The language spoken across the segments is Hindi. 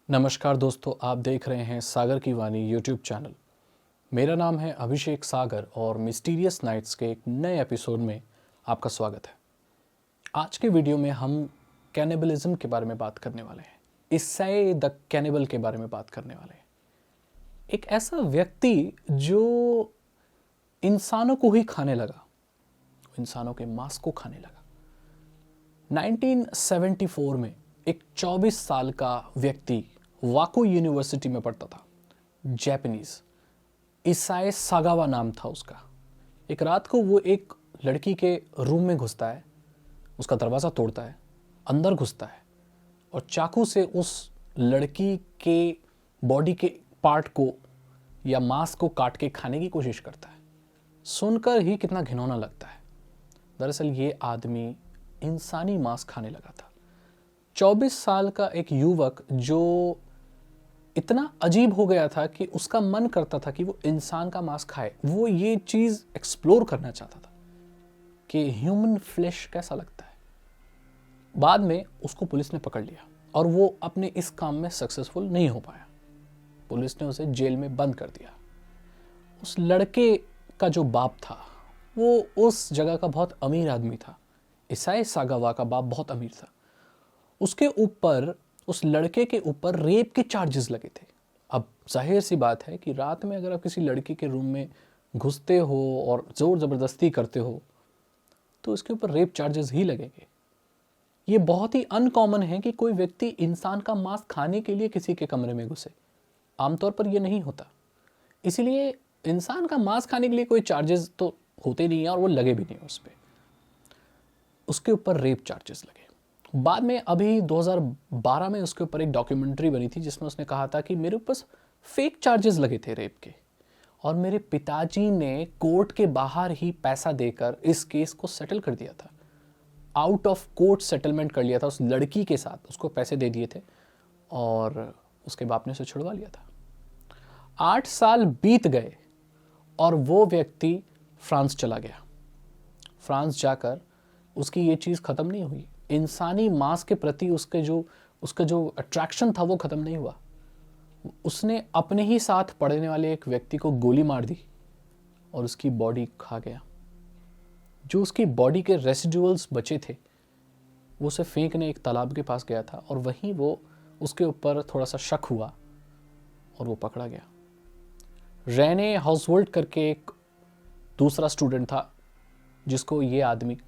नमस्कार दोस्तों, आप देख रहे हैं सागर की वाणी यूट्यूब चैनल। मेरा नाम है अभिषेक सागर और मिस्टीरियस नाइट्स के एक नए एपिसोड में आपका स्वागत है। आज के वीडियो में हम कैनिबलिज्म के बारे में बात करने वाले हैं। ईसाई द कैनिबल के बारे में बात करने वाले हैं। एक ऐसा व्यक्ति जो इंसानों को ही खाने लगा, इंसानों के मांस को खाने लगा। 1974 में एक 24 साल का व्यक्ति वाको यूनिवर्सिटी में पढ़ता था, जापानीज, इसाई सागावा नाम था उसका। एक रात को वो एक लड़की के रूम में घुसता है, उसका दरवाज़ा तोड़ता है, अंदर घुसता है और चाकू से उस लड़की के बॉडी के पार्ट को या मांस को काट के खाने की कोशिश करता है। सुनकर ही कितना घिनौना लगता है। दरअसल ये आदमी इंसानी मांस खाने लगा था। 24 साल का एक युवक जो इतना अजीब हो गया था कि उसका मन करता था कि वो इंसान का मांस खाए। वो ये चीज़ एक्सप्लोर करना चाहता था कि ह्यूमन फ्लेश कैसा लगता है। बाद में उसको पुलिस ने पकड़ लिया और वो अपने इस काम में सक्सेसफुल नहीं हो पाया। पुलिस ने उसे जेल में बंद कर दिया। उस लड़के का जो बाप था वो उस जगह का बहुत अमीर आदमी था। इसाई सागावा का बाप बहुत अमीर था। उसके ऊपर, उस लड़के के ऊपर रेप के चार्जेस लगे थे। अब जाहिर सी बात है कि रात में अगर आप किसी लड़की के रूम में घुसते हो और ज़ोर ज़बरदस्ती करते हो तो इसके ऊपर रेप चार्जेस ही लगेंगे। ये बहुत ही अनकॉमन है कि कोई व्यक्ति इंसान का मांस खाने के लिए किसी के कमरे में घुसे। आमतौर पर यह नहीं होता। इसीलिए इंसान का मांस खाने के लिए कोई चार्जेस तो होते नहीं हैं और वो लगे भी नहीं उस पर। उसके ऊपर रेप चार्जेस लगे। बाद में अभी 2012 में उसके ऊपर एक डॉक्यूमेंट्री बनी थी जिसमें उसने कहा था कि मेरे ऊपर फेक चार्जेस लगे थे रेप के और मेरे पिताजी ने कोर्ट के बाहर ही पैसा देकर इस केस को सेटल कर दिया था। आउट ऑफ कोर्ट सेटलमेंट कर लिया था उस लड़की के साथ। उसको पैसे दे दिए थे और उसके बाप ने उसे छुड़वा लिया था। 8 साल बीत गए और वो व्यक्ति फ्रांस चला गया। फ्रांस जाकर उसकी ये चीज़ ख़त्म नहीं हुई। इंसानी मांस के प्रति उसका जो अट्रैक्शन था वो ख़त्म नहीं हुआ। उसने अपने ही साथ पढ़ने वाले एक व्यक्ति को गोली मार दी और उसकी बॉडी खा गया। जो उसकी बॉडी के रेसिडुअल्स बचे थे वो उसे फेंकने एक तालाब के पास गया था और वहीं वो उसके ऊपर थोड़ा सा शक हुआ और वो पकड़ा गया। रेने हाउसवोल्ड करके एक दूसरा स्टूडेंट था जिसको ये आदमी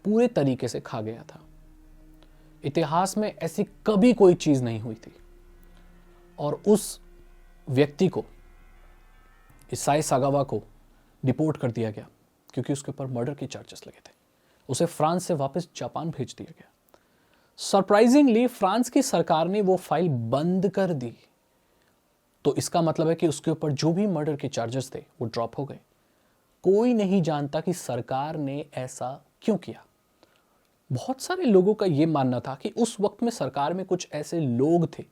पूरे तरीके से खा गया था। इतिहास में ऐसी कभी कोई चीज़ नहीं हुई थी और उस व्यक्ति को, इसाई सागावा को, डिपोर्ट कर दिया गया क्योंकि उसके ऊपर मर्डर के चार्जेस लगे थे। उसे फ्रांस से वापस जापान भेज दिया गया। सरप्राइजिंगली फ्रांस की सरकार ने वो फाइल बंद कर दी। तो इसका मतलब है कि उसके ऊपर जो भी मर्डर के चार्जेस थे वो ड्रॉप हो गए। कोई नहीं जानता कि सरकार ने ऐसा क्यों किया। बहुत सारे लोगों का ये मानना था कि उस वक्त में सरकार में कुछ ऐसे लोग थे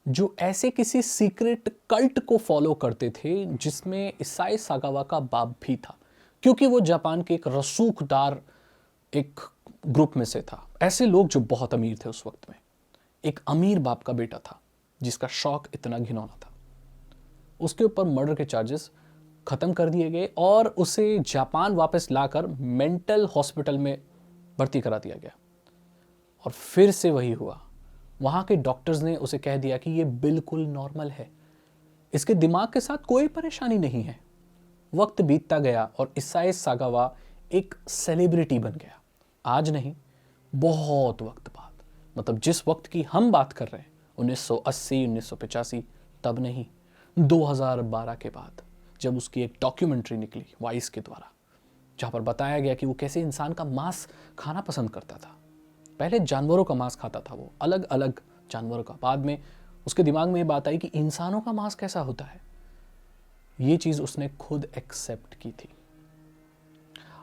जो ऐसे किसी सीक्रेट कल्ट को फॉलो करते थे जिसमें इसाई सागावा का बाप भी था, क्योंकि वो जापान के एक रसूखदार एक ग्रुप में से था। ऐसे लोग जो बहुत अमीर थे उस वक्त में। एक अमीर बाप का बेटा था जिसका शौक इतना घिनौना था। उसके ऊपर मर्डर के चार्जेस ख़त्म कर दिए गए और उसे जापान वापस लाकर मेंटल हॉस्पिटल में भर्ती करा दिया गया। और फिर से वही हुआ। वहाँ के डॉक्टर्स ने उसे कह दिया कि ये बिल्कुल नॉर्मल है, इसके दिमाग के साथ कोई परेशानी नहीं है। वक्त बीतता गया और इसाई सागावा एक सेलिब्रिटी बन गया। आज नहीं, बहुत वक्त बाद, मतलब जिस वक्त की हम बात कर रहे हैं 1980, 1985, तब नहीं, 2012 के बाद, जब उसकी एक डॉक्यूमेंट्री निकली वाइस के द्वारा जहाँ पर बताया गया कि वो कैसे इंसान का मांस खाना पसंद करता था। पहले जानवरों का मांस खाता था वो, अलग अलग जानवरों का। बाद में उसके दिमाग में ये बात आई कि इंसानों का मांस कैसा होता है। ये चीज़ उसने खुद एक्सेप्ट की थी।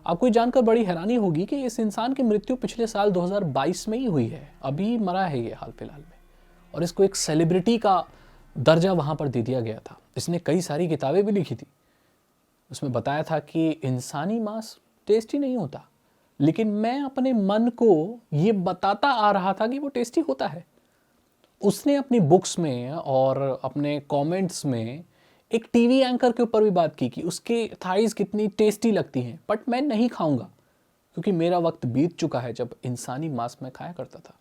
आपको ये जानकर बड़ी हैरानी होगी कि इस इंसान की मृत्यु पिछले साल 2022 में ही हुई है। अभी मरा है ये हाल फिलहाल में, और इसको एक सेलिब्रिटी का दर्जा वहाँ पर दे दिया गया था। इसने कई सारी किताबें भी लिखी थी। उसमें बताया था कि इंसानी मांस टेस्टी नहीं होता, लेकिन मैं अपने मन को ये बताता आ रहा था कि वो टेस्टी होता है। उसने अपनी बुक्स में और अपने कमेंट्स में एक टीवी एंकर के ऊपर भी बात की कि उसके थाइज कितनी टेस्टी लगती हैं, बट मैं नहीं खाऊंगा क्योंकि मेरा वक्त बीत चुका है जब इंसानी मांस में खाया करता था।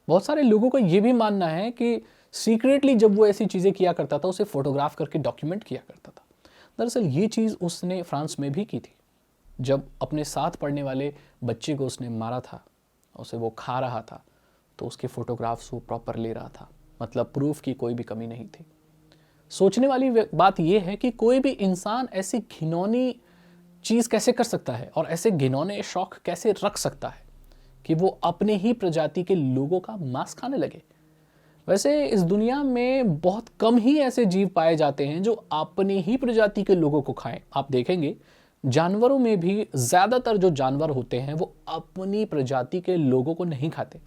बहुत सारे लोगों का ये भी मानना है कि सीक्रेटली जब वो ऐसी चीज़ें किया करता था उसे फोटोग्राफ करके डॉक्यूमेंट किया करता था। दरअसल ये चीज़ उसने फ्रांस में भी की थी। जब अपने साथ पढ़ने वाले बच्चे को उसने मारा था, उसे वो खा रहा था, तो उसके फोटोग्राफ्स वो प्रॉपर ले रहा था, मतलब प्रूफ की कोई भी कमी नहीं थी। सोचने वाली बात यह है कि कोई भी इंसान ऐसी घिनौनी चीज़ कैसे कर सकता है और ऐसे घिनौने शौक कैसे रख सकता है कि वो अपने ही प्रजाति के लोगों का मांस खाने लगे। वैसे इस दुनिया में बहुत कम ही ऐसे जीव पाए जाते हैं जो अपनी ही प्रजाति के लोगों को खाएं। आप देखेंगे जानवरों में भी ज़्यादातर जो जानवर होते हैं वो अपनी प्रजाति के लोगों को नहीं खाते।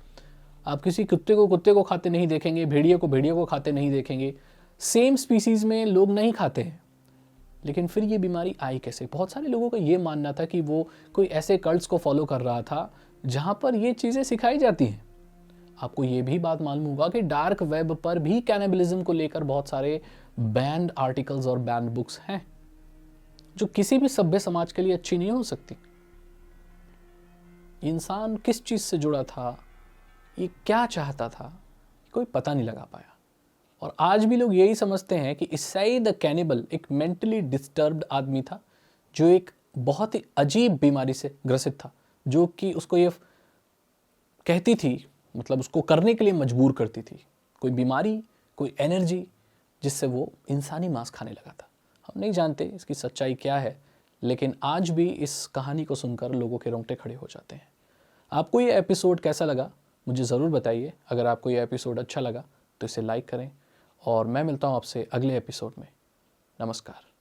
आप किसी कुत्ते को खाते नहीं देखेंगे, भेड़िए को खाते नहीं देखेंगे। सेम स्पीसीज में लोग नहीं खाते हैं। लेकिन फिर ये बीमारी आई कैसे? बहुत सारे लोगों का ये मानना था कि वो कोई ऐसे कल्ट्स को फॉलो कर रहा था जहां पर ये चीज़ें सिखाई जाती हैं। आपको ये भी बात मालूम होगा कि डार्क वेब पर भी कैनिबलिज्म को लेकर बहुत सारे बैंड आर्टिकल्स और बैंड बुक्स हैं जो किसी भी सभ्य समाज के लिए अच्छी नहीं हो सकती। इंसान किस चीज़ से जुड़ा था, ये क्या चाहता था, कोई पता नहीं लगा पाया। और आज भी लोग यही समझते हैं कि ईसाई द कैनिबल एक मेंटली डिस्टर्ब्ड आदमी था जो एक बहुत ही अजीब बीमारी से ग्रसित था, जो कि उसको ये कहती थी, मतलब उसको करने के लिए मजबूर करती थी, कोई बीमारी, कोई एनर्जी जिससे वो इंसानी मांस खाने लगा था। हम नहीं जानते इसकी सच्चाई क्या है, लेकिन आज भी इस कहानी को सुनकर लोगों के रोंगटे खड़े हो जाते हैं। आपको ये एपिसोड कैसा लगा मुझे ज़रूर बताइए। अगर आपको ये एपिसोड अच्छा लगा तो इसे लाइक करें और मैं मिलता हूँ आपसे अगले एपिसोड में। नमस्कार।